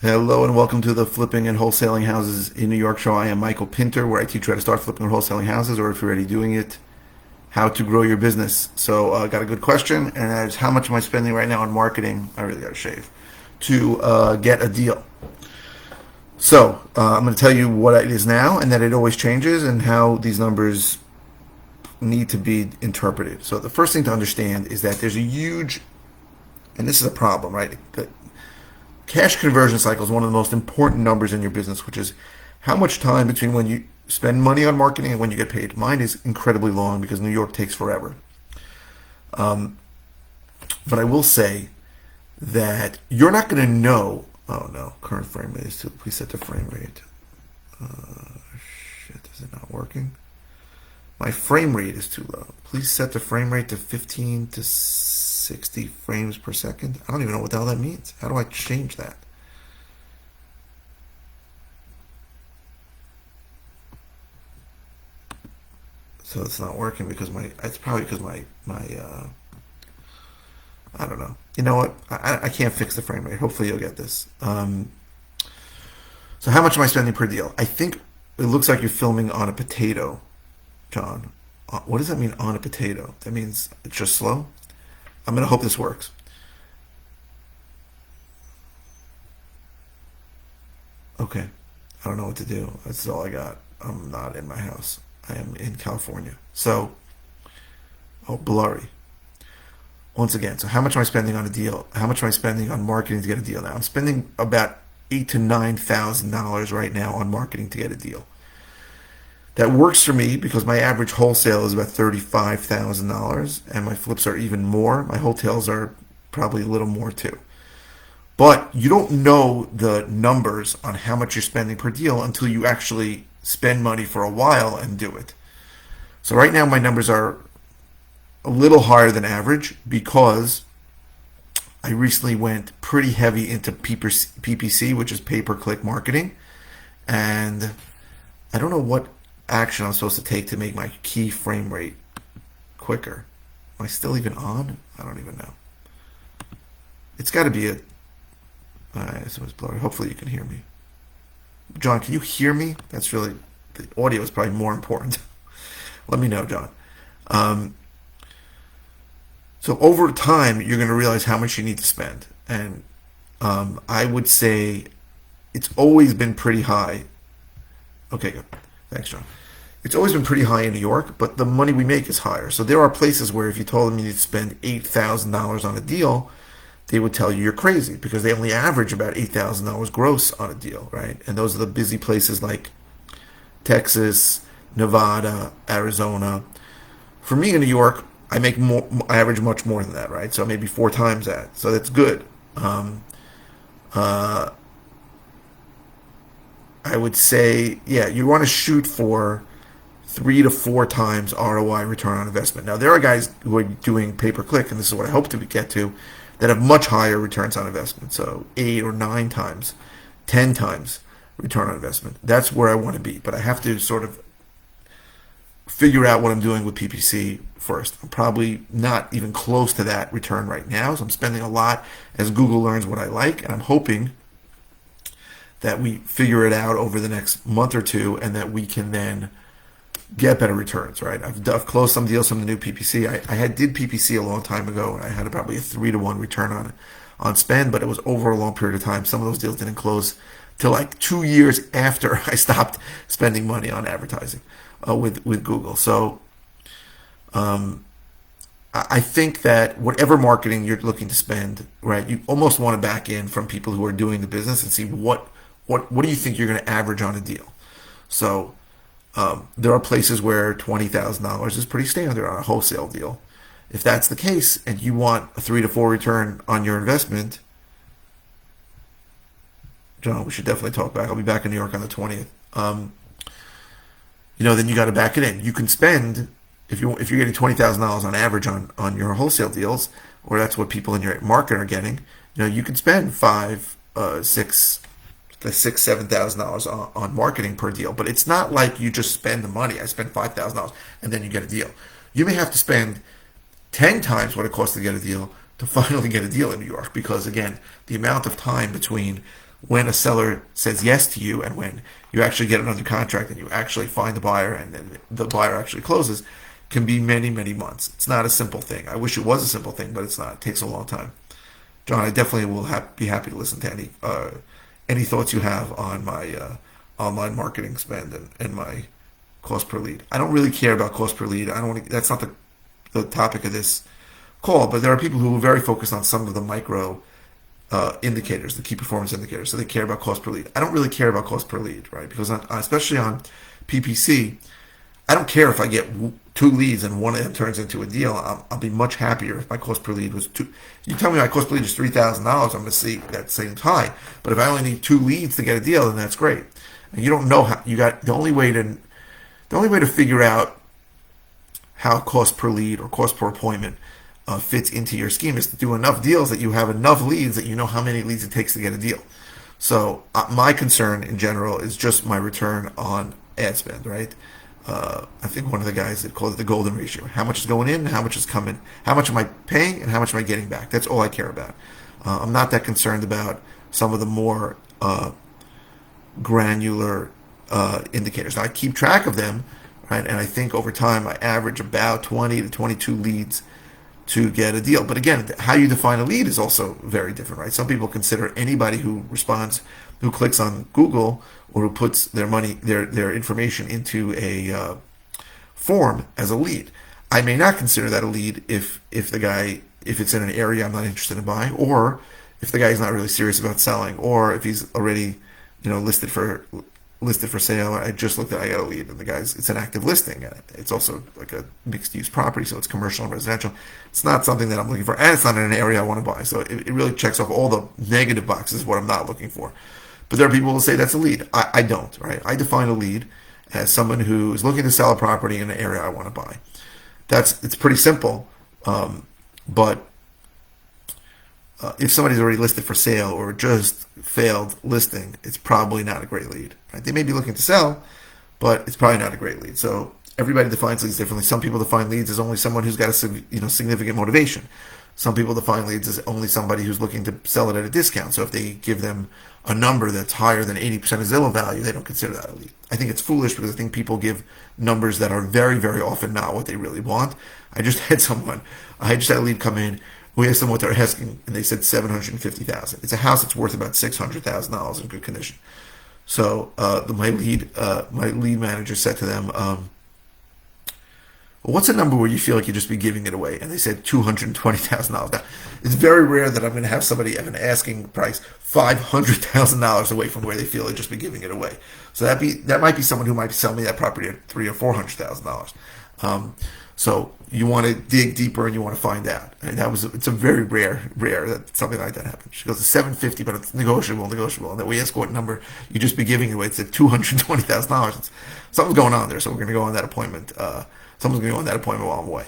Hello and welcome to the Flipping and Wholesaling Houses in New York show. I am Michael Pinter, where I teach you how to start flipping and wholesaling houses, or if you're already doing it, how to grow your business. So I got a good question, and that is how much am I spending right now on marketing? I really got to shave to get a deal. So I'm going to tell you what it is now, and that it always changes, and how these numbers need to be interpreted. So the first thing to understand is that there's a huge, and this is a problem, right? Cash conversion cycle is one of the most important numbers in your business, which is how much time between when you spend money on marketing and when you get paid. Mine is incredibly long because New York takes forever. But I will say that you're not going to know. Oh no, current frame rate is too. Please set the frame rate. Shit, is it not working? My frame rate is too low. Please set the frame rate to 15 to 60 frames per second. I don't even know what the hell that means. How do I change that? So it's not working because it's probably because I don't know. You know what? I can't fix the frame rate. Hopefully you'll get this. So how much am I spending per deal? I think it looks like you're filming on a potato, John. What does that mean, on a potato? That means it's just slow? I'm going to hope this works. Okay. I don't know what to do. That's all I got. I'm not in my house. I am in California. So, blurry. Once again, so how much am I spending on a deal? How much am I spending on marketing to get a deal now? I'm spending about $8,000 to $9,000 right now on marketing to get a deal. That works for me because my average wholesale is about $35,000, and my flips are even more. My wholesales are probably a little more too. But you don't know the numbers on how much you're spending per deal until you actually spend money for a while and do it. So right now my numbers are a little higher than average because I recently went pretty heavy into PPC, which is pay-per-click marketing, and I don't know what action I'm supposed to take to make my key frame rate quicker. Am I still even on? I don't even know. It's got to be a. So it's blurry. Hopefully you can hear me. John, can you hear me? That's really, the audio is probably more important. Let me know, John. So over time, you're going to realize how much you need to spend, and I would say it's always been pretty high. Okay, good. Thanks, John. It's always been pretty high in New York, but the money we make is higher. So there are places where if you told them you need to spend $8,000 on a deal, they would tell you you're crazy because they only average about $8,000 gross on a deal, right? And those are the busy places like Texas, Nevada, Arizona. For me in New York, I make more. I average much more than that, right? So maybe 4 times that. So that's good. I would say, yeah, you want to shoot for 3 to 4 times ROI, return on investment. Now, there are guys who are doing pay-per-click, and this is what I hope to get to, that have much higher returns on investment. So 8 or 9 times, 10 times return on investment. That's where I want to be. But I have to sort of figure out what I'm doing with PPC first. I'm probably not even close to that return right now. So I'm spending a lot as Google learns what I like, and I'm hoping that we figure it out over the next month or two, and that we can then get better returns, right? I've closed some deals from the new PPC. I did PPC a long time ago, and I had probably a 3-to-1 return on spend, but it was over a long period of time. Some of those deals didn't close till like 2 years after I stopped spending money on advertising with Google. So I think that whatever marketing you're looking to spend, right, you almost want to back in from people who are doing the business and see what do you think you're going to average on a deal. So there are places where $20,000 is pretty standard on a wholesale deal. If that's the case and you want a 3 to 4 return on your investment, John, we should definitely talk back. I'll be back in New York on the 20th. Then you got to back it in. You can spend, if you're getting $20,000 on average on your wholesale deals, or that's what people in your market are getting, you can spend $7,000 on marketing per deal. But it's not like you just spend the money. I spend $5,000 and then you get a deal. You may have to spend 10 times what it costs to get a deal to finally get a deal in New York, because again, the amount of time between when a seller says yes to you and when you actually get it under contract and you actually find the buyer and then the buyer actually closes can be many, many months. It's not a simple thing. I wish it was a simple thing, but it's not. It takes a long time. John, I definitely will be happy to listen to any thoughts you have on my online marketing spend and my cost per lead. I don't really care about cost per lead. I don't want to, that's not the topic of this call, but there are people who are very focused on some of the micro indicators, the key performance indicators. So they care about cost per lead. I don't really care about cost per lead, right? Because especially on PPC, I don't care if I get 2 leads and one of them turns into a deal. I'll be much happier if my cost per lead was 2. You tell me my cost per lead is $3,000, I'm going to see that seems high. But if I only need 2 leads to get a deal, then that's great. And you don't know how you got the only way to figure out how cost per lead or cost per appointment fits into your scheme is to do enough deals that you have enough leads that you know how many leads it takes to get a deal. So my concern in general is just my return on ad spend, right? I think one of the guys that called it the golden ratio. How much is going in, how much is coming, how much am I paying, and how much am I getting back? That's all I care about. I'm not that concerned about some of the more granular indicators. Now, I keep track of them, right? And I think over time I average about 20 to 22 leads to get a deal. But again, how you define a lead is also very different, right? Some people consider anybody who responds, who clicks on Google or who puts their money, their information into a form as a lead. I may not consider that a lead if it's in an area I'm not interested in buying, or if the guy is not really serious about selling, or if he's already, listed for sale. I just looked at, I got a lead, and it's an active listing. It's also like a mixed use property, so it's commercial and residential. It's not something that I'm looking for, and it's not in an area I want to buy. So it really checks off all the negative boxes, what I'm not looking for. But there are people who say that's a lead. I don't, right? I define a lead as someone who is looking to sell a property in an area I want to buy. It's pretty simple, but if somebody's already listed for sale or just failed listing, it's probably not a great lead. Right? They may be looking to sell, but it's probably not a great lead. So everybody defines leads differently. Some people define leads as only someone who's got a significant motivation. Some people define leads as only somebody who's looking to sell it at a discount. So if they give them a number that's higher than 80% of Zillow value, they don't consider that a lead. I think it's foolish because I think people give numbers that are very, very often not what they really want. I just had a lead come in. We asked them what they're asking, and they said $750,000. It's a house that's worth about $600,000 in good condition. So my lead manager said to them, well, what's a number where you feel like you'd just be giving it away? And they said $220,000. Now, it's very rare that I'm going to have somebody have an asking price $500,000 away from where they feel they'd just be giving it away. So that might be someone who might sell me that property at $300,000 or $400,000. So you want to dig deeper and you want to find out. And it's a very rare that something like that happens. She goes to $750,000, but it's negotiable. And then we ask what number you just be giving away. It's at $220,000. Something's going on there. So we're going to go on that appointment. Someone's going to go on that appointment while I'm away.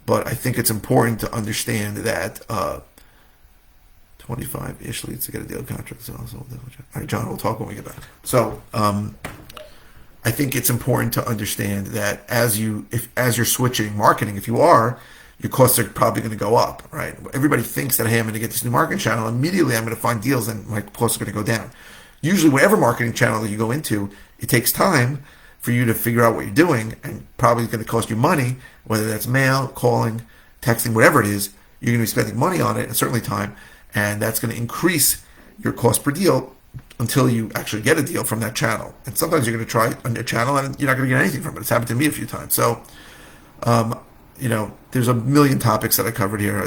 But I think it's important to understand that 25-ish leads to get a deal contract. So all right, John, we'll talk when we get back. So I think it's important to understand that as you're switching marketing, if you are, your costs are probably going to go up, right? Everybody thinks that, hey, I'm going to get this new marketing channel. Immediately, I'm going to find deals and my costs are going to go down. Usually, whatever marketing channel that you go into, it takes time for you to figure out what you're doing, and probably going to cost you money, whether that's mail, calling, texting, whatever it is. You're going to be spending money on it, and certainly time, and that's going to increase your cost per deal until you actually get a deal from that channel. And sometimes you're going to try a channel and you're not going to get anything from it. It's happened to me a few times. So, there's a million topics that I covered here.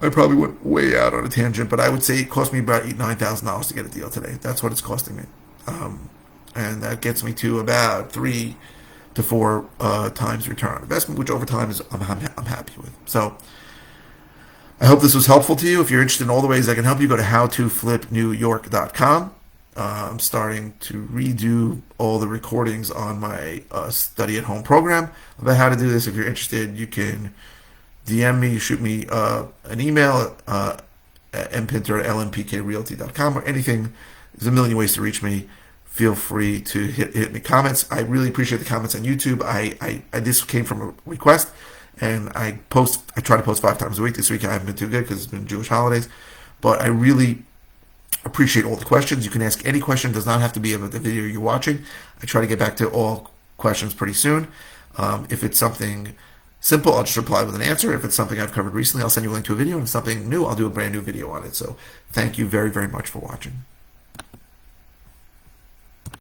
I probably went way out on a tangent, but I would say it cost me about $9,000 to get a deal today. That's what it's costing me. And that gets me to about 3 to 4 times return on investment, which over time I'm happy with. So I hope this was helpful to you. If you're interested in all the ways I can help you, go to howtoflipnewyork.com. I'm starting to redo all the recordings on my study at home program about how to do this. If you're interested, you can DM me, shoot me an email at mpinter@lmpkrealty.com or anything. There's a million ways to reach me. Feel free to hit me comments. I really appreciate the comments on YouTube. This came from a request. And I try to post 5 times a week. This week I haven't been too good because it's been Jewish holidays. But I really Appreciate all the questions. You can ask any question. It does not have to be about the video you're watching. I try to get back to all questions pretty soon. If it's something simple, I'll just reply with an answer. If it's something I've covered recently, I'll send you a link to a video. And if it's something new, I'll do a brand new video on it. So thank you very, very much for watching.